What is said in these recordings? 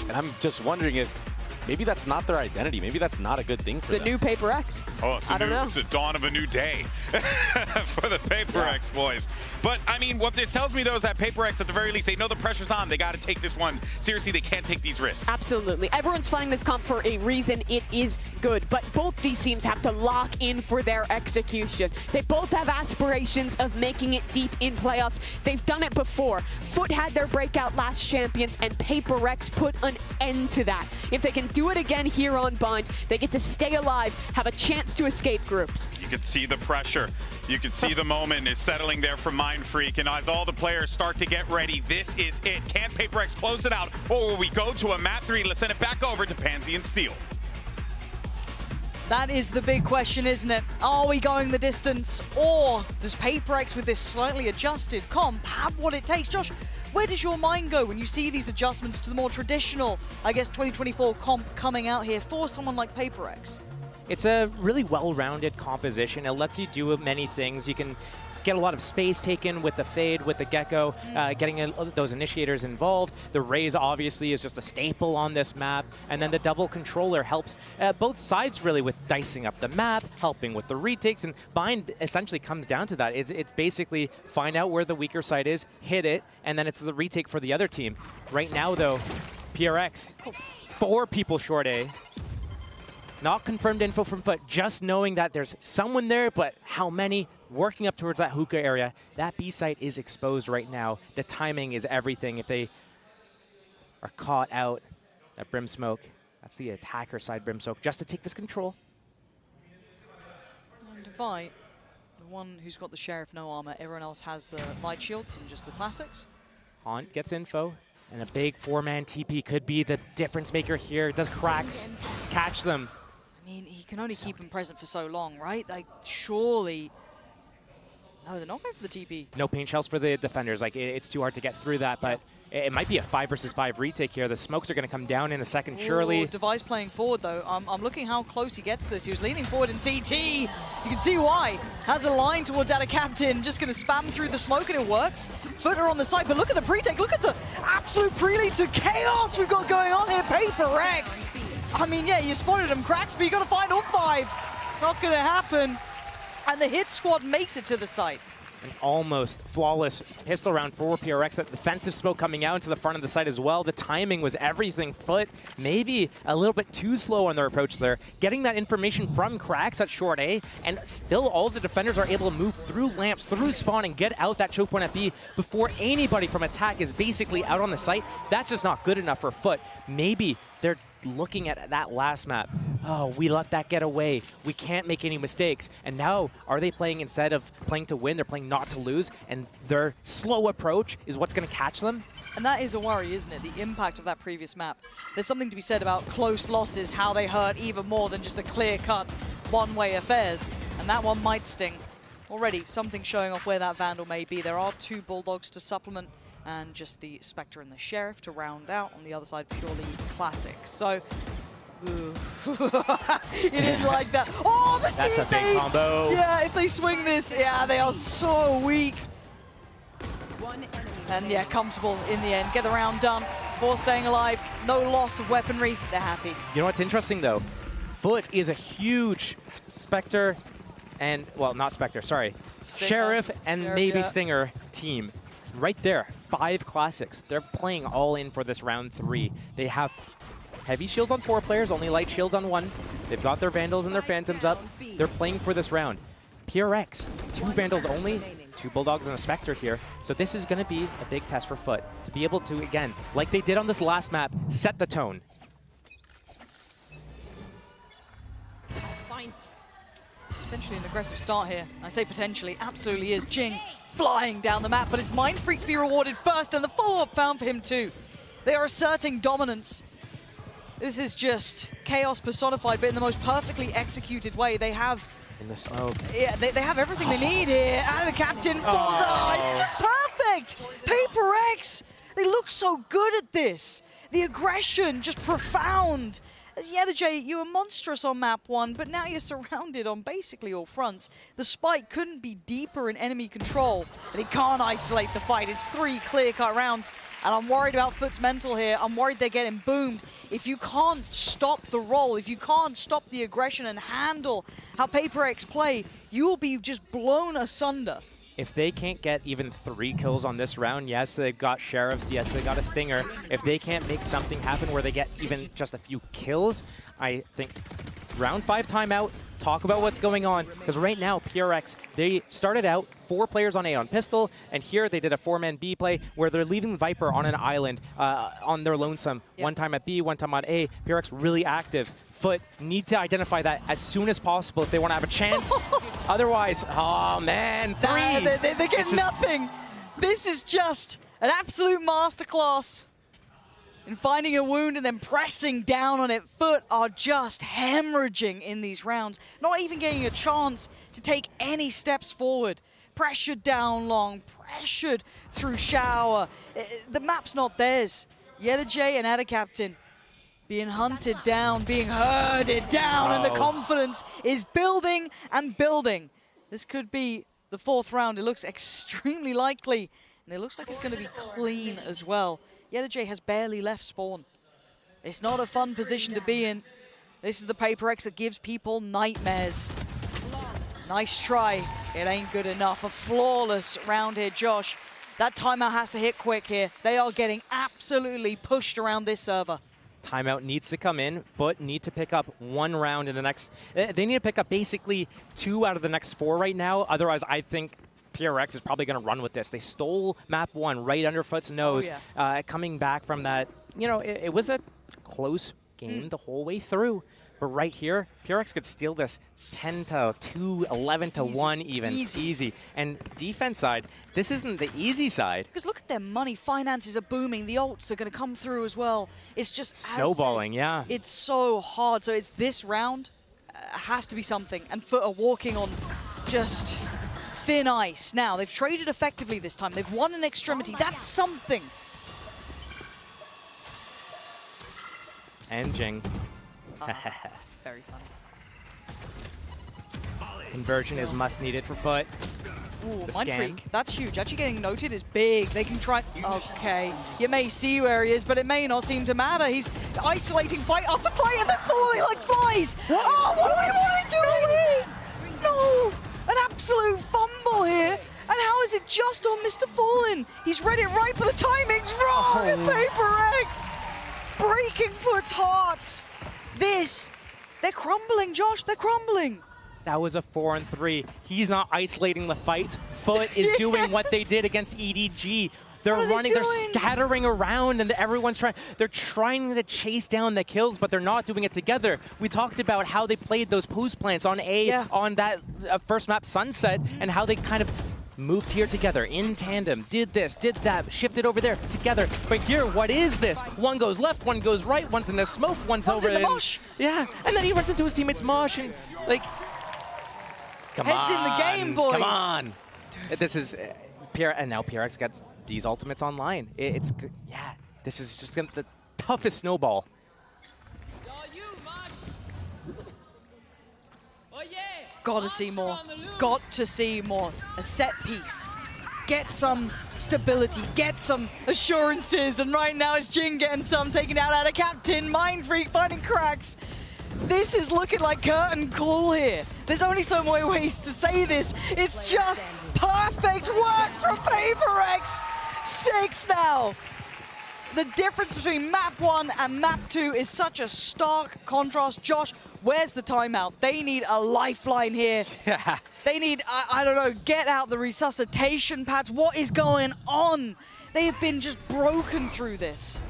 And I'm just wondering if maybe that's not their identity. Maybe that's not a good thing for them. It's a new PaperX. Oh, it's it's the dawn of a new day for the PaperX boys. But, I mean, what this tells me, though, is that PaperX, at the very least, they know the pressure's on. They got to take this one. Seriously, they can't take these risks. Absolutely. Everyone's playing this comp for a reason. It is good. But both these teams have to lock in for their execution. They both have aspirations of making it deep in playoffs. They've done it before. Fut had their breakout last champions, and PaperX put an end to that. If they can do it again here on Bind, they get to stay alive, have a chance to escape groups. You can see the pressure. You can see the moment is settling there from Mindfreak, and as all the players start to get ready, this is it. Can PaperX close it out, or will we go to a map 3? Let's send it back over to Pansy and Steel. That is the big question, isn't it? Are we going the distance, or does PaperX with this slightly adjusted comp have what it takes? Josh, where does your mind go when you see these adjustments to the more traditional, I guess, 2024 comp coming out here for someone like PaperX? It's a really well-rounded composition. It lets you do many things. You can get a lot of space taken with the fade, with the gecko, getting those initiators involved. The raise obviously is just a staple on this map, and then the double controller helps both sides really with dicing up the map, helping with the retakes, and Bind essentially comes down to that. It's basically find out where the weaker side is, hit it, and then it's the retake for the other team. Right now though, PRX, 4 people short A. Not confirmed info from Fut, just knowing that there's someone there, but how many? Working up towards that hookah area. That B site is exposed right now. The timing is everything. If they are caught out, that Brim Smoke, that's the attacker side Brim Smoke, just to take this control. And Devi, the one who's got the Sheriff no armor, everyone else has the light shields and just the classics. Haunt gets info, and a big 4-man TP could be the difference maker here. Does Cracks catch them? I mean, he can only keep him present for so long, right? Like, surely... No, they're not going for the TP. No paint shells for the defenders. Like, it's too hard to get through that, but it might be a 5 versus 5 retake here. The smokes are going to come down in a second, surely. Devi's playing forward, though. I'm looking how close he gets to this. He was leaning forward in CT. You can see why. Has a line towards out of captain. Just going to spam through the smoke, and it works. Footer on the side, but look at the pre-take. Look at the absolute prelude to chaos we've got going on here. PaperX. I mean, yeah, you spotted him, Cracks, but you got to find all 5. Not going to happen. And the hit squad makes it to the site. An almost flawless pistol round for PRX. That defensive smoke coming out into the front of the site as well. The timing was everything. Fut maybe a little bit too slow on their approach there. Getting that information from Cracks at short A, and still all the defenders are able to move through lamps, through spawn, and get out that choke point at B before anybody from attack is basically out on the site. That's just not good enough for Fut. Maybe they're looking at that last map. Oh, we let that get away. We can't make any mistakes. And now, are they playing, instead of playing to win, they're playing not to lose, and their slow approach is what's going to catch them? And that is a worry, isn't it? The impact of that previous map. There's something to be said about close losses, how they hurt even more than just the clear-cut one-way affairs. And that one might sting. Already, something showing off where that Vandal may be. There are 2 Bulldogs to supplement, and just the Spectre and the Sheriff to round out. On the other side, purely classics. So, you didn't like that. Oh, the That's a big combo. Yeah, if they swing this, yeah, they are so weak. And yeah, comfortable in the end. Get the round done. 4 staying alive. No loss of weaponry. They're happy. You know what's interesting though? Fut is a huge Spectre and, well, not Spectre, sorry. Stinger. Sheriff and maybe yeah. Stinger team. Right there, 5 classics. They're playing all in for this round 3. They have heavy shields on 4 players, only light shields on 1. They've got their Vandals and their Phantoms up. They're playing for this round. PRX, 2 Vandals only, 2 Bulldogs and a Spectre here. So this is going to be a big test for Fut to be able to, again, like they did on this last map, set the tone. Potentially an aggressive start here. I say potentially, absolutely is. Jing flying down the map, but it's Mindfreak to be rewarded first, and the follow-up found for him too. They are asserting dominance. This is just chaos personified, but in the most perfectly executed way. They have... In the smoke. Yeah, they have everything they need here. And the captain falls out. It's just perfect. PaperX, they look so good at this. The aggression, just profound. As Yedajay, you were monstrous on map 1, but now you're surrounded on basically all fronts. The spike couldn't be deeper in enemy control, but he can't isolate the fight. It's 3 clear-cut rounds, And I'm worried about Fut's mental here. I'm worried they're getting boomed. If you can't stop the roll, if you can't stop the aggression and handle how prxvsfut play, you will be just blown asunder. If they can't get even 3 kills on this round, yes, they've got Sheriffs, yes, they got a Stinger. If they can't make something happen where they get even just a few kills, I think round 5 timeout, talk about what's going on. Because right now, prx, they started out 4 players on A on pistol, and here they did a 4-man B play where they're leaving Viper on an island on their lonesome. Yep. One time at B, one time on A. prx really active. Fut need to identify that as soon as possible if they want to have a chance. Otherwise, oh man, 3. They get nothing. This is just an absolute masterclass in finding a wound and then pressing down on it. Fut are just hemorrhaging in these rounds, not even getting a chance to take any steps forward. Pressured down long, pressured through shower. The map's not theirs. YellaJ and Adacaptain being hunted down, being herded down, and the confidence is building and building. This could be the 4th round. It looks extremely likely, and it looks like it's going to be clean as well. YellaJ has barely left spawn. It's not a fun position to be in. This is the prxvsfut that gives people nightmares. Nice try. It ain't good enough. A flawless round here, Josh. That timeout has to hit quick here. They are getting absolutely pushed around this server. Timeout needs to come in. Fut need to pick up 1 round in the next... They need to pick up basically 2 out of the next 4 right now. Otherwise, I think prx is probably going to run with this. They stole map 1 right under Fut's nose. Oh, yeah. Coming back from that, you know, it was a close game the whole way through. But right here, prx could steal this 10-2, 11-1 even. Easy. And defense side, this isn't the easy side. Because look at their money. Finances are booming. The ults are going to come through as well. It's just snowballing, yeah. It's so hard. So it's this round has to be something. And Fut are walking on just thin ice. Now, they've traded effectively this time. They've won an extremity. That's something. And Jing. Very funny. Conversion is must needed for Fut. Ooh, Mindfreak, that's huge. Actually getting noted is big. They can try... Okay, you may see where he is, but it may not seem to matter. He's isolating fight after fight and then falling like flies. What? Oh, what are we doing here? No! An absolute fumble here. And how is it just on Mr. Fallen? He's read it right, but the timing's wrong. And prxvsfut breaking Fut's heart. They're crumbling, Josh. They're crumbling. That was a 4-on-3. He's not isolating the fight. Fut is doing what they did against EDG. They're running, they're scattering around, and everyone's trying. They're trying to chase down the kills, but they're not doing it together. We talked about how they played those post plants on A on that first map, Sunset, and how they kind of moved here together in tandem, did this, did that, shifted over there together. But here, what is this? One goes left, one goes right, one's in the smoke, one's over in the mosh. Yeah, and then he runs into his teammate's mosh, and like, come Heads in the game, boys. Come on. This is, and now prx got these ultimates online. It's good. Yeah, this is just the toughest snowball. Got to see more. Got to see more. A set piece. Get some stability. Get some assurances. And right now it's Jing getting some taken out a captain. Mindfreak finding cracks. This is looking like curtain call here. There's only so many ways to say this. It's just perfect work from prxvsfut. 6 now. The difference between map 1 and map 2 is such a stark contrast. Josh, where's the timeout? They need a lifeline here. They need, I don't know, get out the resuscitation pads. What is going on? They have been just broken through this.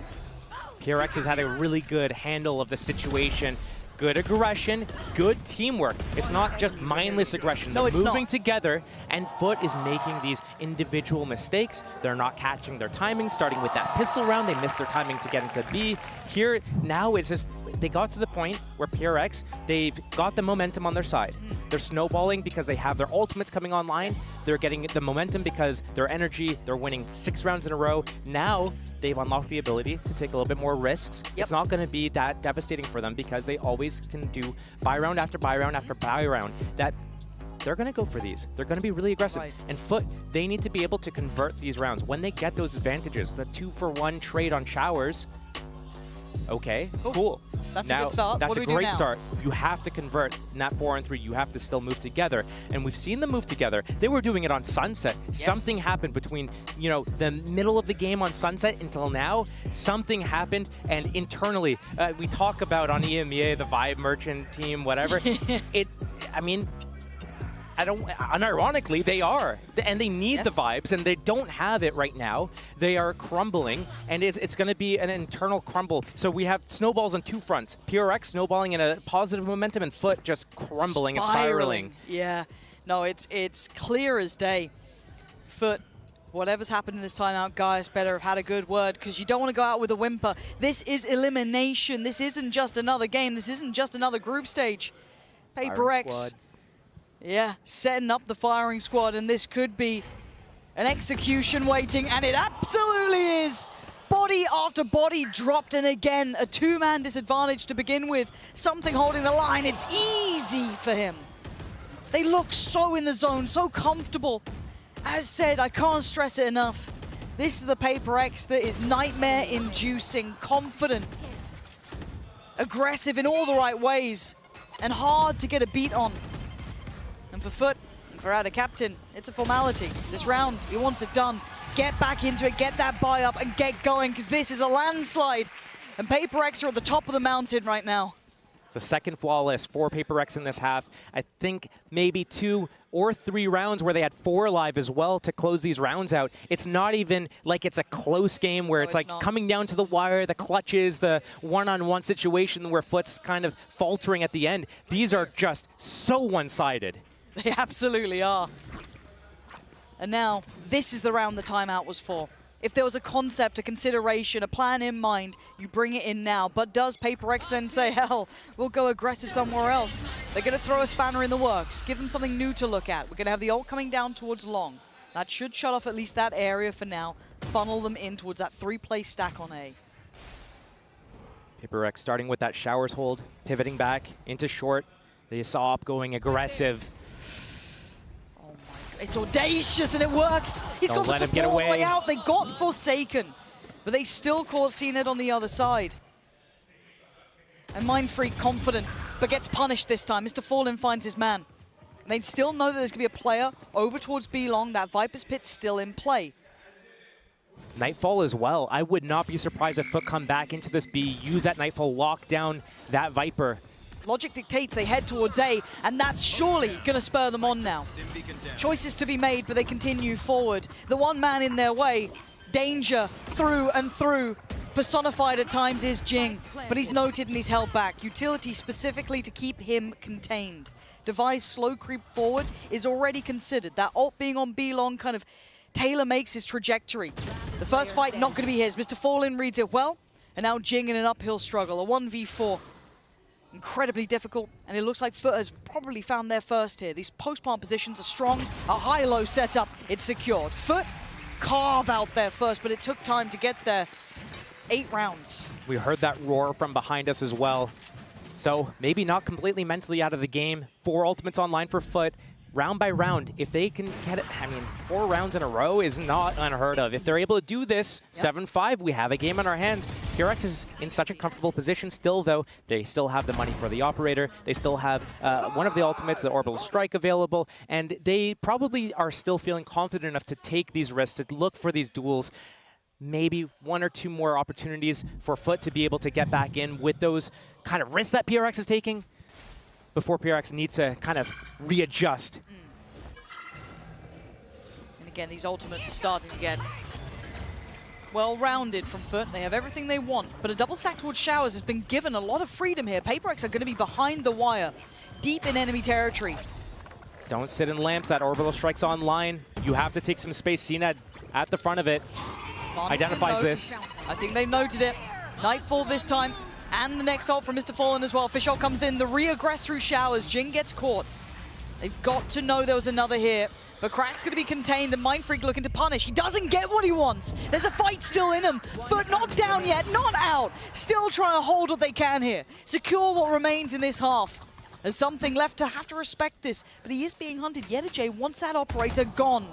prx has had a really good handle of the situation. Good aggression, good teamwork. It's not just mindless aggression. They're moving together, and Fut is making these individual mistakes. They're not catching their timing, starting with that pistol round. They missed their timing to get into B. Here, now it's just, they got to the point where prx, they've got the momentum on their side. They're snowballing because they have their ultimates coming online. They're getting the momentum because their energy, they're winning 6 rounds in a row. Now, they've unlocked the ability to take a little bit more risks. It's not going to be that devastating for them because they always can do buy round after buy round after buy round. That they're going to go for these. They're going to be really aggressive. Right. And Foot, they need to be able to convert these rounds. When they get those advantages, the 2-for-1 trade on showers, okay, cool. That's now, a good start. That's What do a we do great now? start. You have to convert in that 4-on-3. You have to still move together. And we've seen them move together. They were doing it on Sunset. Yes. Something happened between, you know, the middle of the game on Sunset until now. Something happened. And internally, we talk about on EMEA, the Vibe Merchant team, whatever. Unironically, they are. And they need the vibes, and they don't have it right now. They are crumbling, and it's going to be an internal crumble. So we have snowballs on two fronts. PRX snowballing in a positive momentum, and Foot just crumbling and spiraling. Yeah. No, it's clear as day. Foot, whatever's happened in this timeout, guys better have had a good word, because you don't want to go out with a whimper. This is elimination. This isn't just another game. This isn't just another group stage. prxvsfut. Yeah, setting up the firing squad, and this could be an execution waiting, and it absolutely is. Body after body dropped, and again, a two-man disadvantage to begin with. Something holding the line. It's easy for him. They look so in the zone, so comfortable. As said, I can't stress it enough. This is the prxvsfut that is nightmare-inducing, confident, aggressive in all the right ways, and hard to get a beat on. And for Foot, and for our captain, it's a formality. This round, he wants it done. Get back into it, get that buy up, and get going, because this is a landslide. And prxvsfut are at the top of the mountain right now. It's the second flawless for prxvsfut in this half. I think maybe 2 or 3 rounds where they had 4 alive as well to close these rounds out. It's not even like it's a close game where it's like coming down to the wire, the clutches, the one-on-one situation where Foot's kind of faltering at the end. These are just so one-sided. They absolutely are. And now, this is the round the timeout was for. If there was a concept, a consideration, a plan in mind, you bring it in now. But does prxvsfut then say, hell, we'll go aggressive somewhere else? They're going to throw a spanner in the works, give them something new to look at. We're going to have the ult coming down towards long. That should shut off at least that area for now, funnel them in towards that 3-place stack on A. prxvsfut starting with that showers hold, pivoting back into short. They saw up going aggressive. It's audacious, and it works. He's got the support all the way out. They got Forsaken, but they still caught CNED on the other side. And Mindfreak confident, but gets punished this time. Mr. Fallen finds his man. And they still know that there's going to be a player over towards B long. That Viper's Pit's still in play. Nightfall as well. I would not be surprised if Foot come back into this B, use that Nightfall, lock down that Viper. Logic dictates they head towards A, and that's surely going to spur them on now. Choices to be made, but they continue forward. The one man in their way, danger through and through. Personified at times is Jing, but he's noted and he's held back. Utility specifically to keep him contained. Device slow creep forward is already considered. That ult being on B long kind of tailor makes his trajectory. The first fight not going to be his. Mr. Fallen reads it well, and now Jing in an uphill struggle. A 1v4. Incredibly difficult, and it looks like Foot has probably found their first here. These post-plant positions are strong, a high-low setup, it's secured. Foot carve out there first, but it took time to get there. 8 rounds. We heard that roar from behind us as well. So maybe not completely mentally out of the game. 4 ultimates online for Foot. Round by round, if they can get it, 4 rounds in a row is not unheard of. If they're able to do this, 7-5, we have a game on our hands. prxvsfut is in such a comfortable position still, though. They still have the money for the operator. They still have one of the ultimates, the orbital strike, available. And they probably are still feeling confident enough to take these risks, to look for these duels. Maybe 1 or 2 more opportunities for Foot to be able to get back in with those kind of risks that prxvsfut is taking, before prxvsfut needs to kind of readjust. And again, these ultimates starting to get well-rounded from Foot. They have everything they want, but a double stack towards Showers has been given a lot of freedom here. prxvsfut are going to be behind the wire, deep in enemy territory. Don't sit in lamps. That orbital strike's online. You have to take some space. CNED at the front of it. Identifies this. I think they noted it. Nightfall this time. And the next ult from Mr. Fallen as well. Fish ult comes in. The re-aggress through Showers. Jing gets caught. They've got to know there was another here. But Crack's going to be contained. And Mindfreak looking to punish. He doesn't get what he wants. There's a fight still in him. Foot not down yet. Not out. Still trying to hold what they can here. Secure what remains in this half. There's something left to have to respect this, but he is being hunted. Yedijay wants that operator gone.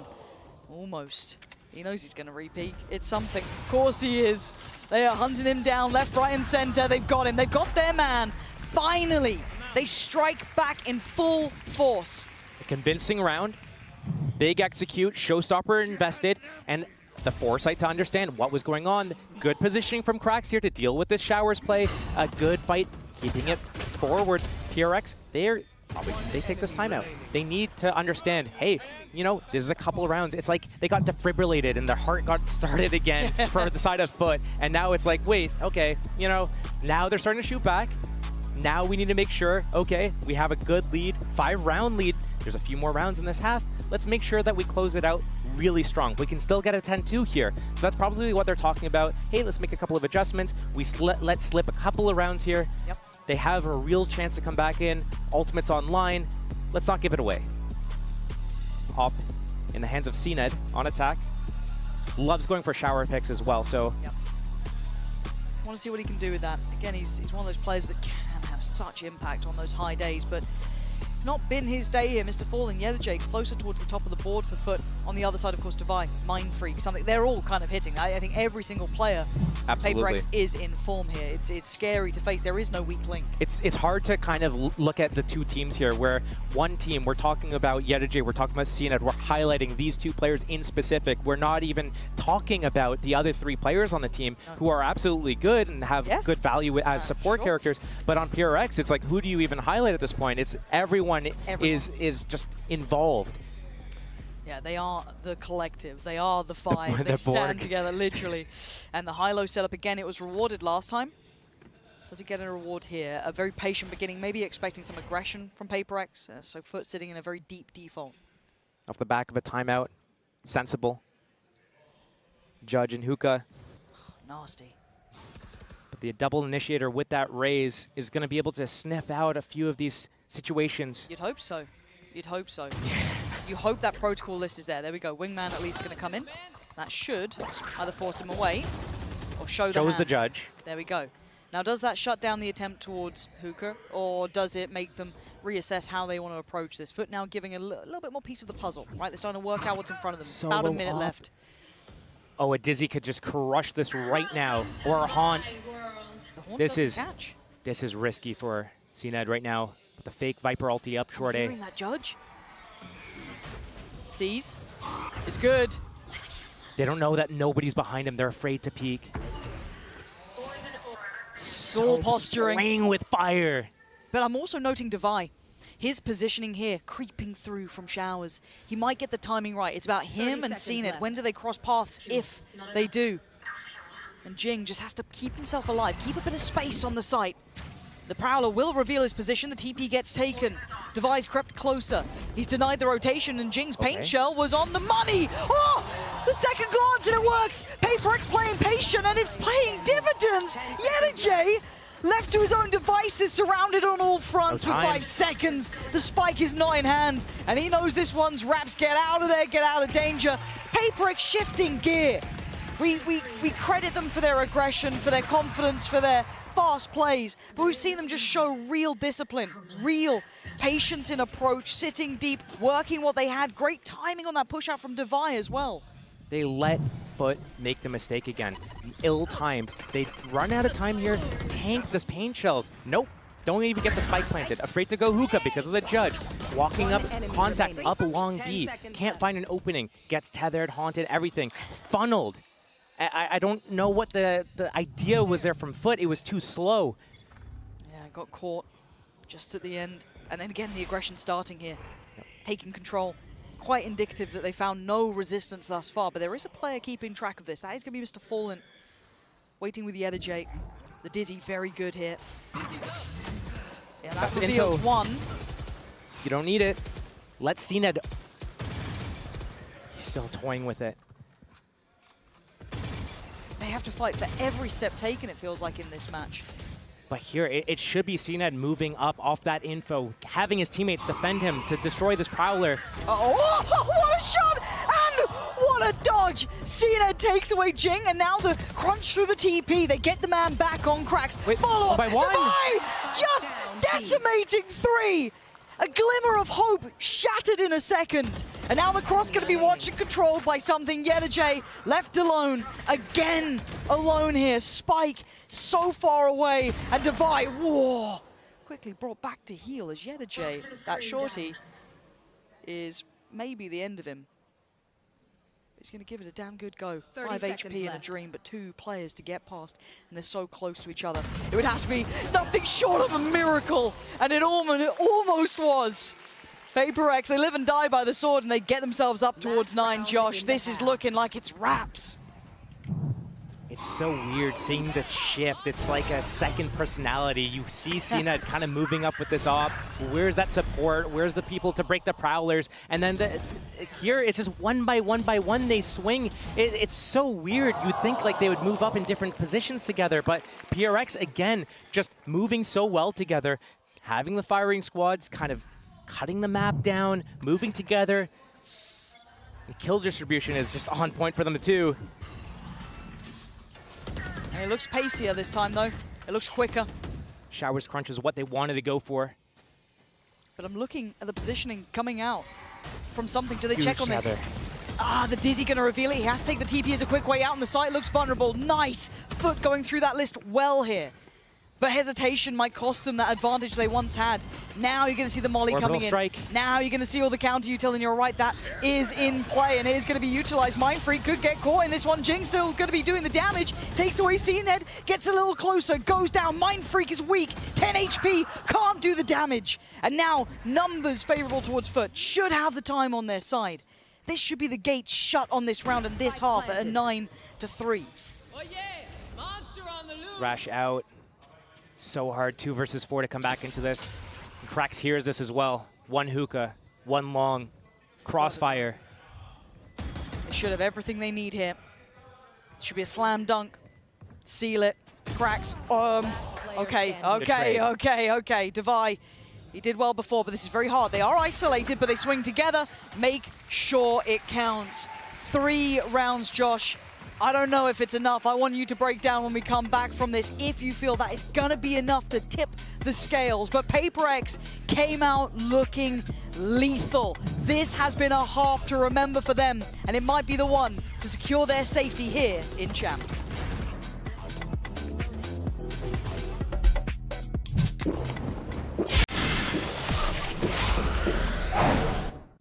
Almost. He knows he's going to repeat. It's something. Of course he is. They are hunting him down left, right, and center. They've got him. They've got their man. Finally, they strike back in full force. A convincing round. Big execute. Showstopper invested. And the foresight to understand what was going on. Good positioning from Krax here to deal with this Showers play. A good fight, keeping it forwards. PRX, they take this timeout. They need to understand, hey, you know, this is a couple of rounds. It's like they got defibrillated and their heart got started again for the side of Foot. And now it's like, wait, okay, you know, now they're starting to shoot back. Now we need to make sure, okay, we have a good lead, 5-round lead. There's a few more rounds in this half. Let's make sure that we close it out really strong. We can still get a 10-2 here. So that's probably what they're talking about. Hey, let's make a couple of adjustments. We let slip a couple of rounds here. Yep. They have a real chance to come back in. Ultimate's online. Let's not give it away. Op in the hands of CNED on attack. Loves going for shower picks as well, so. Yep. Want to see what he can do with that. Again, he's one of those players that can have such impact on those high days, but it's not been his day here. Mr. Fallen, Yedijay closer towards the top of the board for Foot. On the other side, of course, Divine, Mind Freak, something. They're all kind of hitting. I think every single player, prxvsfut, is in form here. It's scary to face. There is no weak link. It's hard to kind of look at the two teams here, where one team, we're talking about Yedijay, we're talking about CNED, we're highlighting these two players in specific. We're not even talking about the other 3 players on the team who are absolutely good and have good value as support characters. But on PRX, it's like, who do you even highlight at this point? It's everyone. Is just involved. Yeah, they are the collective. They are the 5. They stand together, literally. And the high-low setup, again, it was rewarded last time. Does he get a reward here? A very patient beginning, maybe expecting some aggression from prxvsfut. So Foot sitting in a very deep default. Off the back of a timeout. Sensible. Judge and Hookah. Nasty. But the double initiator with that raise is going to be able to sniff out a few of these situations. You'd hope so. You'd hope so. You hope that protocol list is there. There we go. Wingman at least going to come in. That should either force him away or show the hand. Shows the judge. There we go. Now, does that shut down the attempt towards Hookah, or does it make them reassess how they want to approach this? Foot now giving a little bit more piece of the puzzle, right? They're starting to work out what's in front of them. Solo About a minute up. left. Oh, a Dizzy could just crush this right now. Or a Haunt. The Haunt This doesn't is catch. This is risky for CNED right now. With the fake Viper ulti up short A. Hearing that judge. Sees. Is good. They don't know that nobody's behind him. They're afraid to peek. All posturing. Playing with fire. But I'm also noting Devi. His positioning here, creeping through from Showers. He might get the timing right. It's about him and CNED. When do they cross paths, if they do? And Jing just has to keep himself alive, keep a bit of space on the site. The Prowler will reveal his position. The TP gets taken. Devi's crept closer. He's denied the rotation, and Jing's paint shell was on the money. Oh! The second glance, and it works. prxvsfut playing patient, and it's paying dividends. Yedijay, left to his own devices, surrounded on all fronts with 5 seconds. The spike is not in hand, and he knows this one's wraps. Get out of there, get out of danger. prxvsfut shifting gear. We credit them for their aggression, for their confidence, for their fast plays, but we've seen them just show real discipline, real patience in approach, sitting deep, working what they had. Great timing on that push out from Devi as well. They let Foot make the mistake again. Ill-timed. They run out of time here. Tank this paint shells. Nope. Don't even get the spike planted. Afraid to go Hookah because of the judge. Walking up, contact up along B. Can't find an opening. Gets tethered, haunted, everything. Funneled. I don't know what the idea was there from Foot. It was too slow. Yeah, got caught just at the end. And then again, the aggression starting here. Taking control. Quite indicative that they found no resistance thus far, but there is a player keeping track of this. That is going to be Mr. Fallen. Waiting with the Yedijay. The Dizzy, very good here. Yeah, that reveals one. You don't need it. Let CNED. He's still toying with it. They have to fight for every step taken, it feels like, in this match. But here, it should be CNED moving up off that info, having his teammates defend him to destroy this Prowler. Oh, what a shot! And what What a dodge! CNED takes away Jing, and now the crunch through the TP. They get the man back on Cracks. Wait, follow up. by one? Divide! Just decimating 3. A glimmer of hope shattered in a second. And now the cross going to be watched and controlled by something. Yedajay left alone. Again alone here. Spike so far away. And Divide, whoa, quickly brought back to heal as Yedajay, that shorty, is maybe the end of him. He's going to give it a damn good go. 5 HP in a dream, but 2 players to get past, and they're so close to each other. It would have to be nothing short of a miracle, and it almost was. prxvsfut, they live and die by the sword, and they get themselves up towards 9, Josh. This is looking like it's wraps. It's so weird seeing this shift. It's like a second personality. You see CNED kind of moving up with this op. Where's that support? Where's the people to break the Prowlers? And then here it's just one by one they swing. It's so weird. You'd think like they would move up in different positions together, but PRX, again, just moving so well together, having the firing squads kind of cutting the map down, moving together. The kill distribution is just on point for them too. And it looks pacier this time, though. It looks quicker. Showers Crunch is what they wanted to go for. But I'm looking at the positioning coming out from something. Do they Huge check on this? tether. Ah, the Dizzy going to reveal it. He has to take the TP as a quick way out, and the site looks vulnerable. Nice. Foot going through that list well here. But hesitation might cost them that advantage they once had. Now you're going to see the molly Orbital coming strike. in. Now you're going to see all the counter util, and you're right, that is in play, and it is going to be utilized. Mindfreak could get caught in this one. Jing still going to be doing the damage. Takes away CNED, gets a little closer, goes down. Mindfreak is weak, 10 HP, can't do the damage. And now numbers favorable towards Foot. Should have the time on their side. This should be the gate shut on this round and this half at a 9-3. Rash out. So hard, 2 versus 4 to come back into this. And Cracks hears this as well. 1 hookah, 1 long, crossfire. They should have everything they need here. Should be a slam dunk. Seal it. Cracks. Okay. Devi, he did well before, but this is very hard. They are isolated, but they swing together. Make sure it counts. 3 rounds, Josh. I don't know if it's enough. I want you to break down when we come back from this if you feel that it's gonna be enough to tip the scales. But prxvsfut came out looking lethal. This has been a half to remember for them, and it might be the one to secure their safety here in Champs.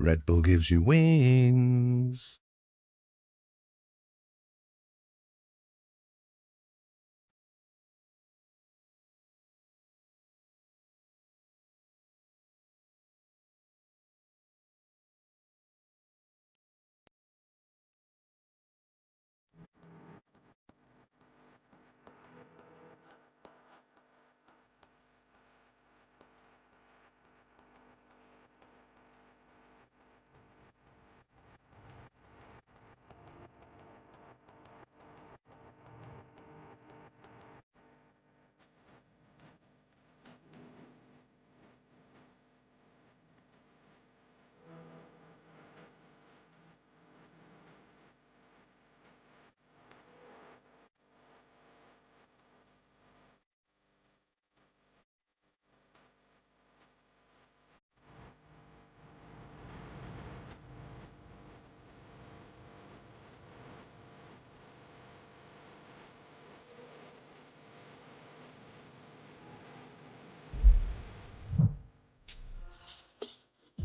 Red Bull gives you wings.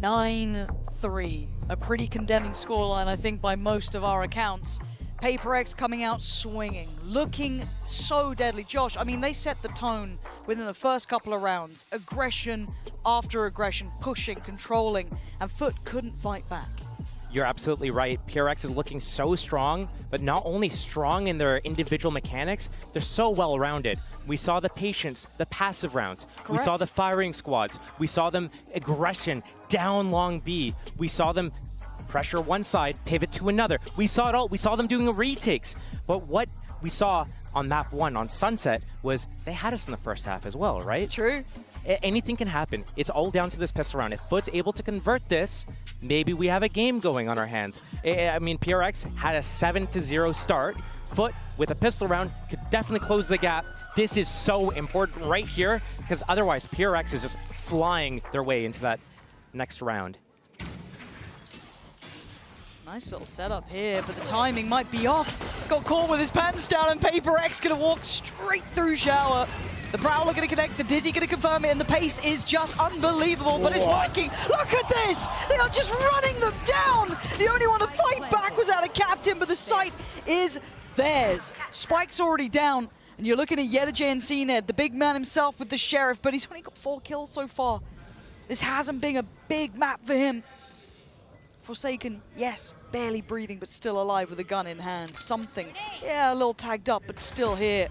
(9-3), a pretty condemning scoreline, I think, by most of our accounts. prxvsfut coming out swinging, looking so deadly. Josh, I mean, they set the tone within the first couple of rounds. Aggression after aggression, pushing, controlling, and Foot couldn't fight back. You're absolutely right. PRX is looking so strong, but not only strong in their individual mechanics, they're so well-rounded. We saw the patience, the passive rounds. Correct. We saw the firing squads. We saw them aggression down long B. We saw them pressure one side, pivot to another. We saw it all. We saw them doing retakes. But what we saw on map 1 on Sunset was they had us in the first half as well, right? It's true. Anything can happen. It's all down to this pistol round. If Fut's able to convert this, maybe we have a game going on our hands. I mean, PRX had a 7-0 start. Fut, with a pistol round, could definitely close the gap. This is so important right here, because otherwise PRX is just flying their way into that next round. Nice little setup here, but the timing might be off. Got caught with his pants down, and prxvsfut gonna walk straight through Shower. The Prowler gonna connect, the Dizzy gonna confirm it, and the pace is just unbelievable, but it's working. Look at this! They are just running them down! The only one to fight back was out of Captain, but the site is theirs. Spike's already down, and you're looking at Yedajay and CNED, the big man himself with the Sheriff, but he's only got 4 kills so far. This hasn't been a big map for him. Forsaken, yes, barely breathing, but still alive with a gun in hand. Something, yeah, a little tagged up, but still here.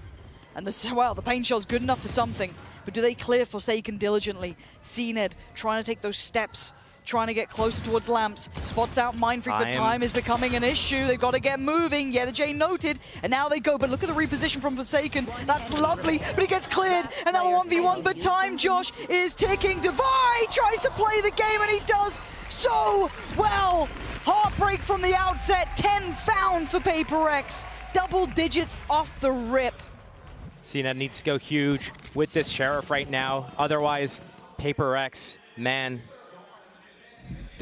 And the pain shell's good enough for something, but do they clear Forsaken diligently? CNED trying to take those steps, trying to get closer towards Lamps. Spots out Mindfreak, but time is becoming an issue. They've got to get moving. Yeah, the J noted, and now they go, but look at the reposition from Forsaken. That's lovely, but he gets cleared. Another 1v1, but time, Josh, is ticking. Divide tries to play the game, and he does so well. Heartbreak from the outset. 10 found for prxvsfut. Double digits off the rip. CNED needs to go huge with this Sheriff right now. Otherwise, prxvsfut, man,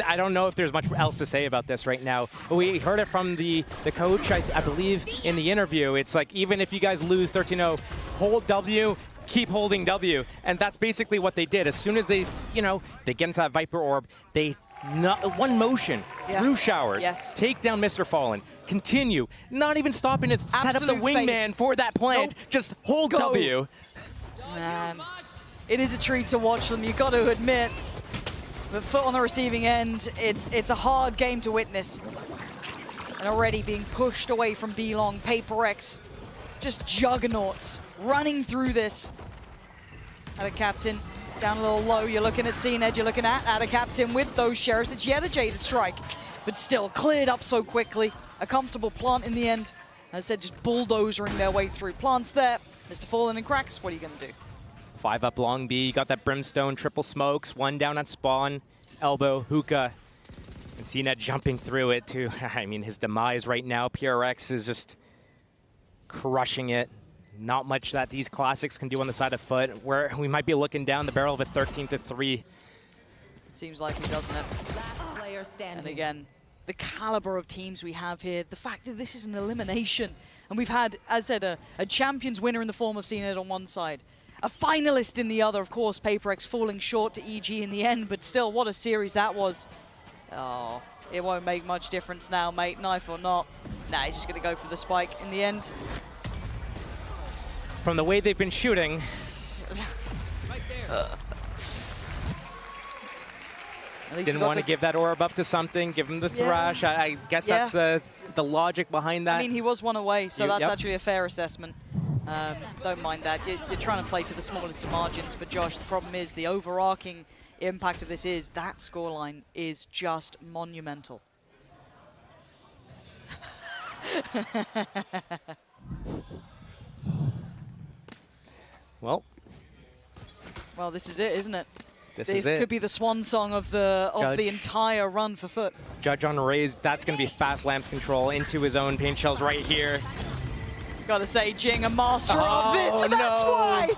I don't know if there's much else to say about this right now. We heard it from the coach, I believe, in the interview. It's like, even if you guys lose 13-0, hold W, keep holding W. And that's basically what they did. As soon as they, they get into that Viper Orb, they, one motion, through Showers, take down Mr. Fallen. Continue, not even stopping to set up the wingman for that plant. Nope. Just hold W. Man, it is a treat to watch them, you got to admit. But Fut on the receiving end, it's a hard game to witness. And already being pushed away from B-Long, prxvsfut, just juggernauts running through this. Out of Captain, down a little low, you're looking at CNED, you're looking at out of Captain with those Sheriffs. It's Yedajay to strike, but still cleared up so quickly. A comfortable plant in the end. As I said, just bulldozering their way through. Plants there. Mr. Fallen and Cracks, what are you going to do? 5 up long B. You got that Brimstone, triple smokes. 1 down at spawn. Elbow, hookah. And CNED jumping through it to, I mean, his demise right now. PRX is just crushing it. Not much that these classics can do on the side of Fut, where we might be looking down the barrel of a 13-3. Seems like he, doesn't it? Last player standing. And again, the caliber of teams we have here, the fact that this is an elimination, and we've had, as I said, a champions winner in the form of CNED on one side, a finalist in the other, of course, prxvsfut falling short to EG in the end, but still, what a series that was. Oh, it won't make much difference now, mate, knife or not. Nah, he's just going to go for the spike in the end. From the way they've been shooting. Right there. Didn't want to give that orb up to something, give him the thrash. I guess that's the logic behind that. I mean, he was 1 away, so that's actually a fair assessment. Don't mind that. You're trying to play to the smallest of margins, but Josh, the problem is the overarching impact of this is that scoreline is just monumental. Well, this is it, isn't it? This could be the swan song of the entire run for Fut. Judge on raise. That's going to be fast Lamps control into his own paint shells right here. Gotta say, Jing, a master of this, and that's why!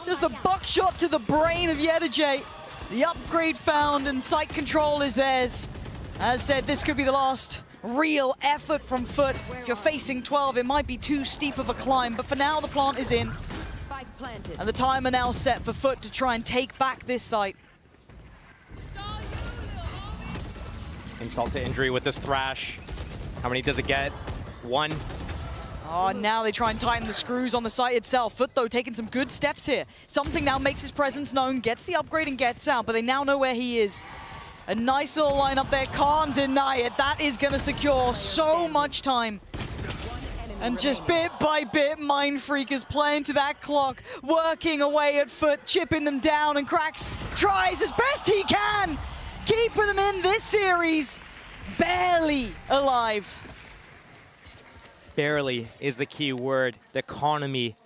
Just the buckshot to the brain of Yedajay. The upgrade found, and sight control is theirs. As said, this could be the last real effort from Fut. If you're facing 12, it might be too steep of a climb, but for now, the plant is in. And the timer now set for Fut to try and take back this site. Insult to injury with this thrash. How many does it get? 1. Oh, now they try and tighten the screws on the site itself. Fut, though, taking some good steps here. Something now makes his presence known, gets the upgrade and gets out, but they now know where he is. A nice little lineup there, can't deny it. That is going to secure so much time. And just bit by bit, Mindfreak is playing to that clock, working away at Fut, chipping them down, and Cracks tries as best he can, keeping them in this series, barely alive. barely is the key word. The economy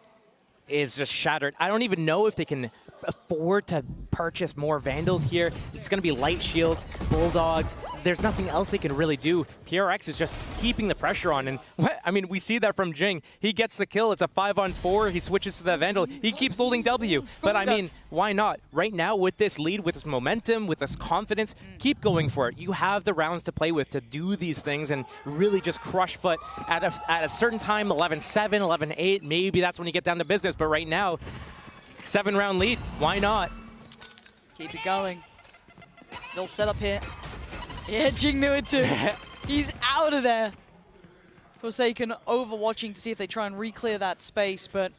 is just shattered. I don't even know if they can afford to purchase more Vandals here. It's going to be light shields, Bulldogs. There's nothing else they can really do. PRX is just keeping the pressure on. And I mean, we see that from Jing. He gets the kill. It's a 5-on-4. He switches to the Vandal. He keeps holding W. But I mean, why not? Right now, with this lead, with this momentum, with this confidence, keep going for it. You have the rounds to play with to do these things and really just crush Foot at a certain time, 11-7, 11-8. Maybe that's when you get down to business. But right now, 7-round lead. Why not? Keep it going. Little setup here. Yeah, Jing knew it too. He's out of there. Forsaken overwatching to see if they try and re-clear that space, but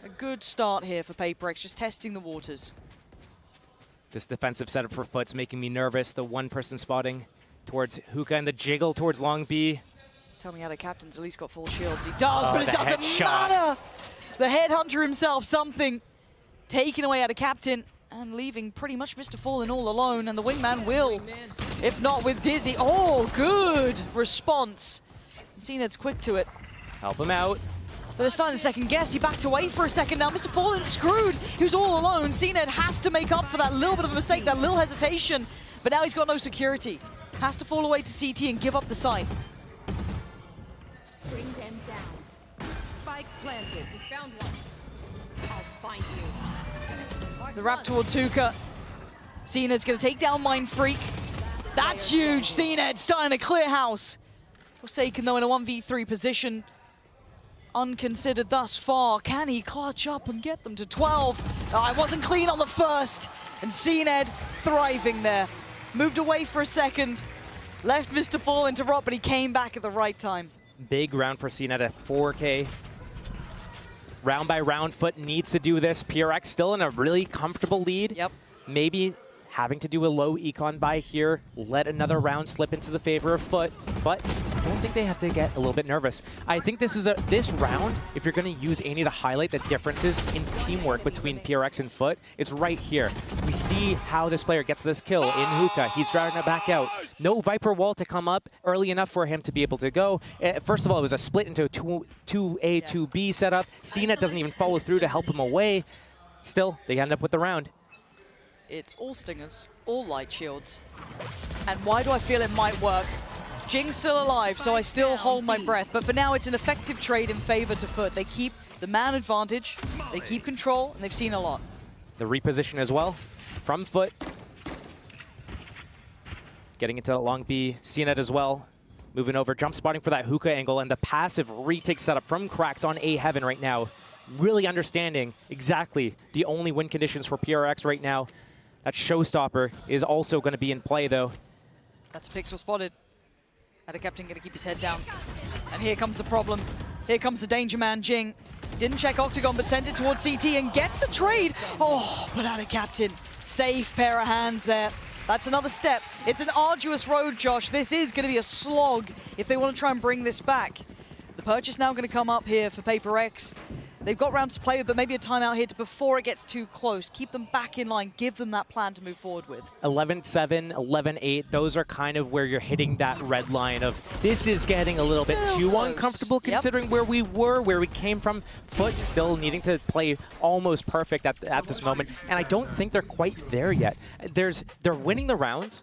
a good start here for prxvsfut, just testing the waters. This defensive setup for Foot's making me nervous. The one-person spotting towards Hookah and the jiggle towards Long B. Tell me how the captain's at least got full shields. He does, but it the doesn't headshot. matter. The headhunter himself, something taken away out of captain and leaving pretty much Mr. Fallen all alone, and the wingman will, if not with Dizzy. Oh, good response. CNED's quick to it. Help him out. But they're starting to second guess. He backed away for a second now. Mr. Fallen's screwed. He was all alone. CNED has to make up for that little bit of a mistake, that little hesitation. But now he's got no security. Has to fall away to CT and give up the site. Bring them down. Spike planted. We found one. I'll find you. The wrap towards Hookah. CNED's going to take down Mind Freak. That's huge. CNED starting to clear house. Forsaken though in a 1v3 position. Unconsidered thus far. Can he clutch up and get them to 12? Oh, it wasn't clean on the first. And CNED thriving there. Moved away for a second. Left Mr. Fallen to rot, but he came back at the right time. Big round for CNED at 4K. Round by round, Foot needs to do this. PRX still in a really comfortable lead. Yep. Maybe having to do a low econ buy here, let another round slip into the favor of Foot, but I don't think they have to get a little bit nervous. I think this round, if you're going to use any to highlight the differences in teamwork between PRX and Foot, it's right here. We see how this player gets this kill in Hookah. He's driving it back out. No Viper wall to come up early enough for him to be able to go. First of all, it was a split into a 2A, 2B setup. CNET doesn't even follow through to help him away. Still, they end up with the round. It's all stingers, all light shields. And why do I feel it might work? Jing's still alive, so I still hold my breath. But for now, it's an effective trade in favor to Foot. They keep the man advantage, they keep control, and they've seen a lot. The reposition as well from Foot. Getting into Long B, CNED as well. Moving over, jump spotting for that Hookah angle, and the passive retake setup from Cracked on A Heaven right now. Really understanding exactly the only win conditions for PRX right now. That showstopper is also going to be in play, though. That's a pixel spotted. And the captain going to keep his head down. And here comes the problem. Here comes the danger man, Jing. Didn't check Octagon, but sent it towards CT and gets a trade. Oh, but out of captain. Safe pair of hands there. That's another step. It's an arduous road, Josh. This is going to be a slog if they want to try and bring this back. The purchase now going to come up here for prxvsfut. They've got rounds to play with, but maybe a timeout here before it gets too close. Keep them back in line. Give them that plan to move forward with. 11-7, 11-8, those are kind of where you're hitting that red line of this is getting a little bit too close. uncomfortable considering where we were, where we came from. Foot still needing to play almost perfect at this moment, and I don't think they're quite there yet. They're winning the rounds,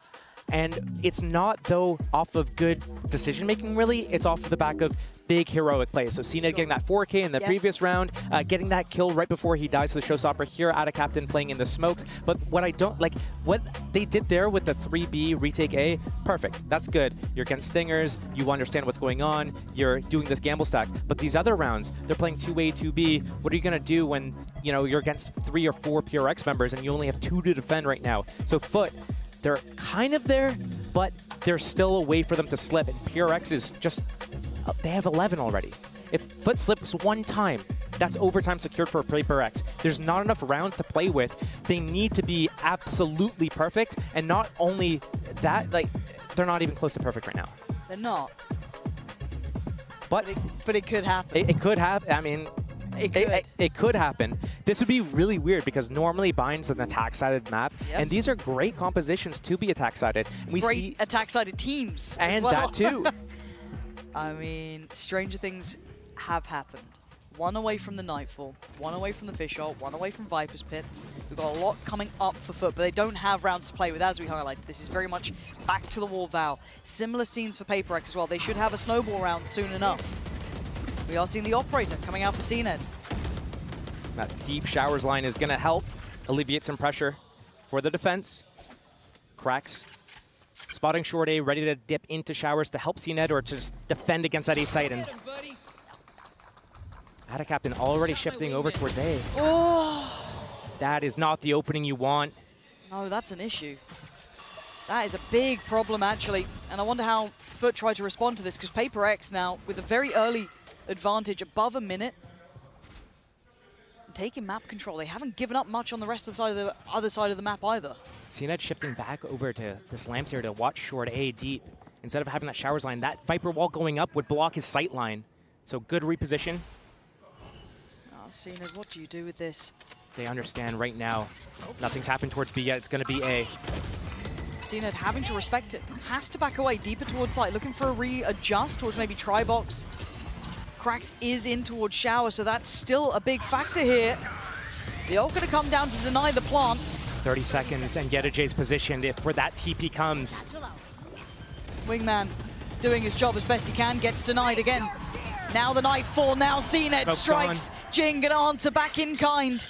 and it's not, though, off of good decision-making, really. It's off of the back of big heroic plays. So CNED getting that 4K in the previous round, getting that kill right before he dies to the showstopper here out of captain playing in the smokes. But what I don't like, what they did there with the 3B retake A, perfect. That's good. You're against stingers. You understand what's going on. You're doing this gamble stack. But these other rounds, they're playing 2A, 2B. What are you going to do when, you know, you're against 3 or 4 PRX members and you only have 2 to defend right now? So Foot, they're kind of there, but there's still a way for them to slip. And PRX is just, they have 11 already. If Foot slips one time, that's overtime secured for prxvsfut. There's not enough rounds to play with. They need to be absolutely perfect. And not only that, like, they're not even close to perfect right now. They're not. But it could happen. It could happen. I mean, it could happen. This would be really weird because normally Bind's an attack-sided map, and these are great compositions to be attack-sided. We great see attack-sided teams and as well. that too. I mean, stranger things have happened. One away from the Nightfall, one away from the Fishhole, one away from Viper's Pit. We've got a lot coming up for Foot, but they don't have rounds to play with, as we highlighted. This is very much back to the wall Val. Similar scenes for prxvsfut as well. They should have a snowball round soon enough. We are seeing the Operator coming out for CNED. That deep showers line is going to help alleviate some pressure for the defense. Cracks spotting short A, ready to dip into showers to help CNED or to just defend against that A site. And Captain already shifting over towards A. Oh! That is not the opening you want. No, that's an issue. That is a big problem, actually. And I wonder how Foot tried to respond to this, because prxvsfut now, with a very early advantage, above a minute, taking map control. They haven't given up much on the rest of the other side of the map either. CNED shifting back over to this lamp here to watch short A deep. Instead of having that showers line, that Viper wall going up would block his sight line. So good reposition. Oh, CNED, what do you do with this? They understand right now. Nothing's happened towards B yet. It's going to be A. CNED having to respect it. Has to back away deeper towards site. Looking for a readjust towards maybe Tri-Box. Cracks is in towards shower, so that's still a big factor here. They're all going to come down to deny the plant. 30 seconds and Yedajay's positioned if where that TP comes. Wingman doing his job as best he can, gets denied again. Now the Nightfall, now CNED strikes. Jing gonna answer back in kind.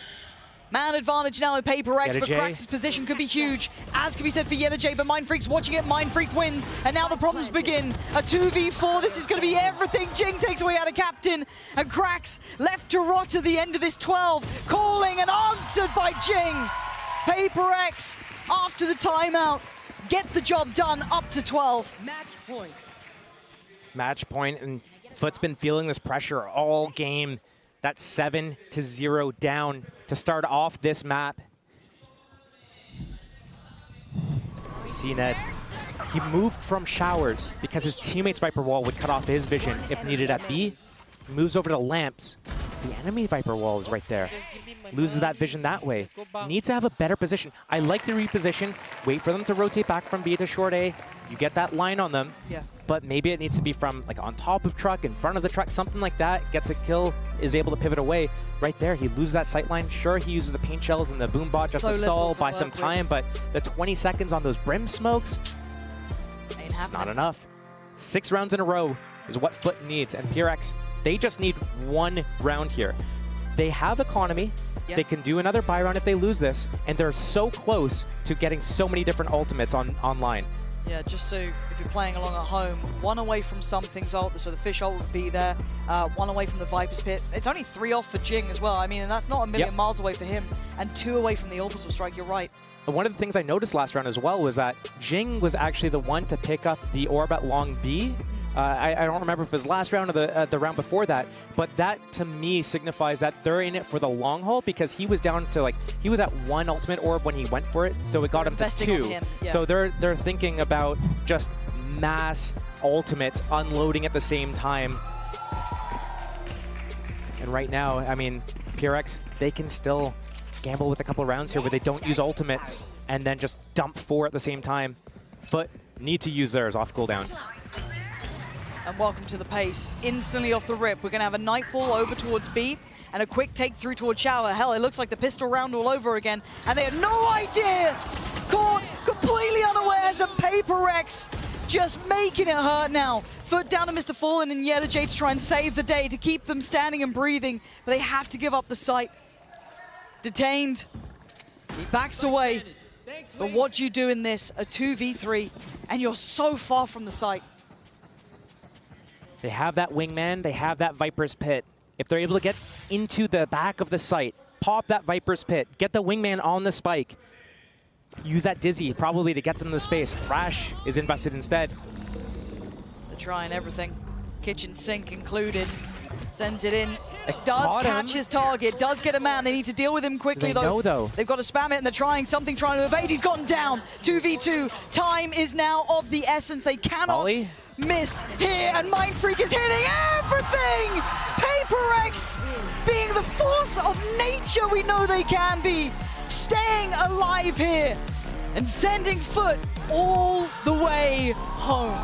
Man advantage now with prxvsfut, but Cracks' position could be huge. As could be said for Yedajay, but Mindfreak's watching it. Mindfreak wins, and now the problems begin. A 2v4, this is gonna be everything. Jing takes away out of Captain, and Cracks left to rot at the end of this 12. Calling and answered by Jing. prxvsfut, after the timeout, get the job done, up to 12. Match point. Match point, and Foot's been feeling this pressure all game. That's 7-0 down to start off this map. CNED, he moved from showers because his teammate's Viper wall would cut off his vision if needed at B. He moves over to lamps. The enemy Viper wall is right there. Loses that vision that way. Needs to have a better position. I like the reposition. Wait for them to rotate back from B to short A. You get that line on them. Yeah. But maybe it needs to be from like on top of truck, in front of the truck, something like that. Gets a kill, is able to pivot away. Right there, he loses that sight line. Sure, he uses the paint shells and the boom bot just to stall, buy some time, but the 20 seconds on those brim smokes, it's not enough. 6 rounds in a row is what Foot needs, and prxvsfut, they just need 1 round here. They have economy. Yes. They can do another buy round if they lose this, and they're so close to getting so many different ultimates online. Yeah, just so if you're playing along at home, 1 away from something's ult, so the fish ult would be there, 1 away from the Viper's Pit. It's only 3 off for Jing as well. I mean, and that's not a million miles away for him, and 2 away from the orbital strike, you're right. And one of the things I noticed last round as well was that Jing was actually the one to pick up the orb at long B. I don't remember if it was last round or the round before that, but that to me signifies that they're in it for the long haul, because he was down to he was at 1 ultimate orb when he went for it, so it got him to 2. Yeah. So they're thinking about just mass ultimates unloading at the same time. And right now, I mean, prxvsfut, they can still gamble with a couple rounds here where they don't use ultimates and then just dump 4 at the same time, but need to use theirs off cooldown. And welcome to the pace. Instantly off the rip, we're going to have a Nightfall over towards B and a quick take through towards shower. Hell, it looks like the pistol round all over again, and they had no idea! Caught completely unawares, and prxvsfut just making it hurt now. Foot down to Mr. Fallen and Yedajay to try and save the day, to keep them standing and breathing, but they have to give up the site. Detained. He backs away. But what do you do in this? A 2v3, and you're so far from the site. They have that wingman, they have that Viper's Pit. If they're able to get into the back of the site, pop that Viper's Pit, get the wingman on the spike, use that Dizzy probably to get them to the space. Thrash is invested instead. They're trying everything. Kitchen sink included. Sends it in. Does catch his target, does get a man. They need to deal with him quickly, though. They've got to spam it, and they're trying something, trying to evade. He's gotten down. 2v2. Time is now of the essence. They cannot miss here, and Mindfreak is hitting everything! prxvsfut, being the force of nature we know they can be, staying alive here, and sending Foot all the way home.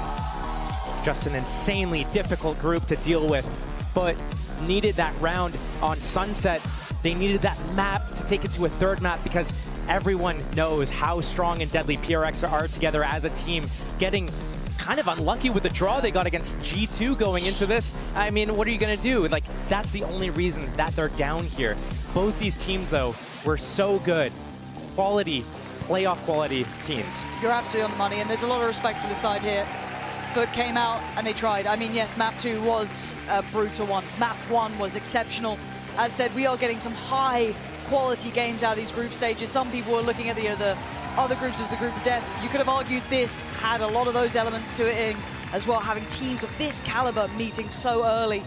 Just an insanely difficult group to deal with, but needed that round on Sunset. They needed that map to take it to a third map because everyone knows how strong and deadly PRX are together as a team. Getting kind of unlucky with the draw they got against G2 going into this. I mean, what are you going to do? Like, that's the only reason that they're down here. Both these teams, though, were so good. Quality, playoff quality teams. You're absolutely on the money, and there's a lot of respect for the side here. Fut came out and they tried. I mean, yes, map 2 was a brutal one. Map 1 was exceptional. As said, we are getting some high quality games out of these group stages. Some people were looking at the other groups as the group of death. You could have argued this had a lot of those elements to it as well, having teams of this caliber meeting so early.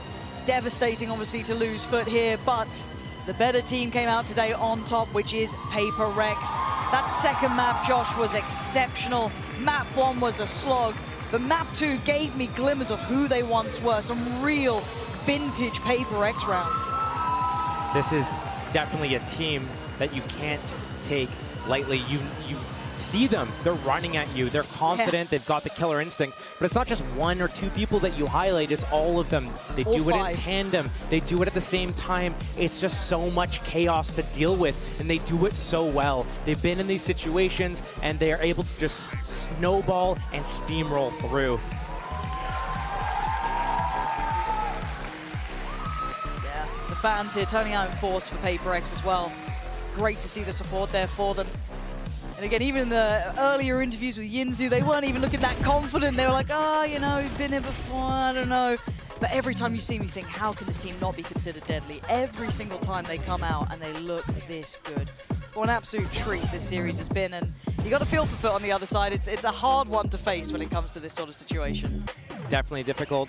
Devastating, obviously, to lose Fut here, but the better team came out today on top, which is prxvsfut. That second map, Josh, was exceptional. Map 1 was a slog, but map 2 gave me glimmers of who they once were. Some real vintage prxvsfut rounds. This is definitely a team that you can't take lightly. You see them, they're running at you, they're confident, they've got the killer instinct, but it's not just one or two people that you highlight, it's all of them. They do it in tandem, they do it at the same time. It's just so much chaos to deal with, and they do it so well. They've been in these situations, and they are able to just snowball and steamroll through. Yeah, the fans here turning out in force for prxvsfut as well. Great to see the support there for them. And again, even in the earlier interviews with Yinzu, they weren't even looking that confident. They were like, oh, you know, we've been here before, I don't know. But every time you see me think, how can this team not be considered deadly? Every single time they come out and they look this good. What an absolute treat this series has been. And you got to feel for Fut on the other side. It's a hard one to face when it comes to this sort of situation. Definitely difficult.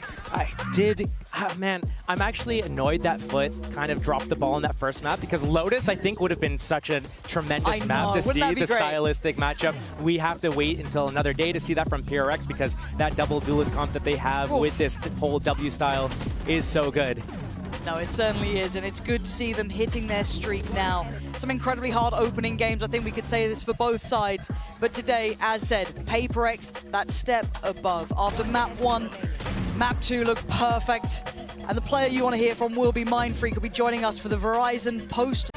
Man, I'm actually annoyed that Fut kind of dropped the ball in that first map because Lotus, I think, would have been such a tremendous map to see, the stylistic matchup. We have to wait until another day to see that from PRX because that double duelist comp that they have with this whole W style is so good. No, it certainly is, and it's good to see them hitting their streak now. Some incredibly hard opening games. I think we could say this for both sides. But today, as said, prxvsfut, that step above. After map 1, map 2 looked perfect. And the player you want to hear from will be Mindfreak. Will be joining us for the Verizon post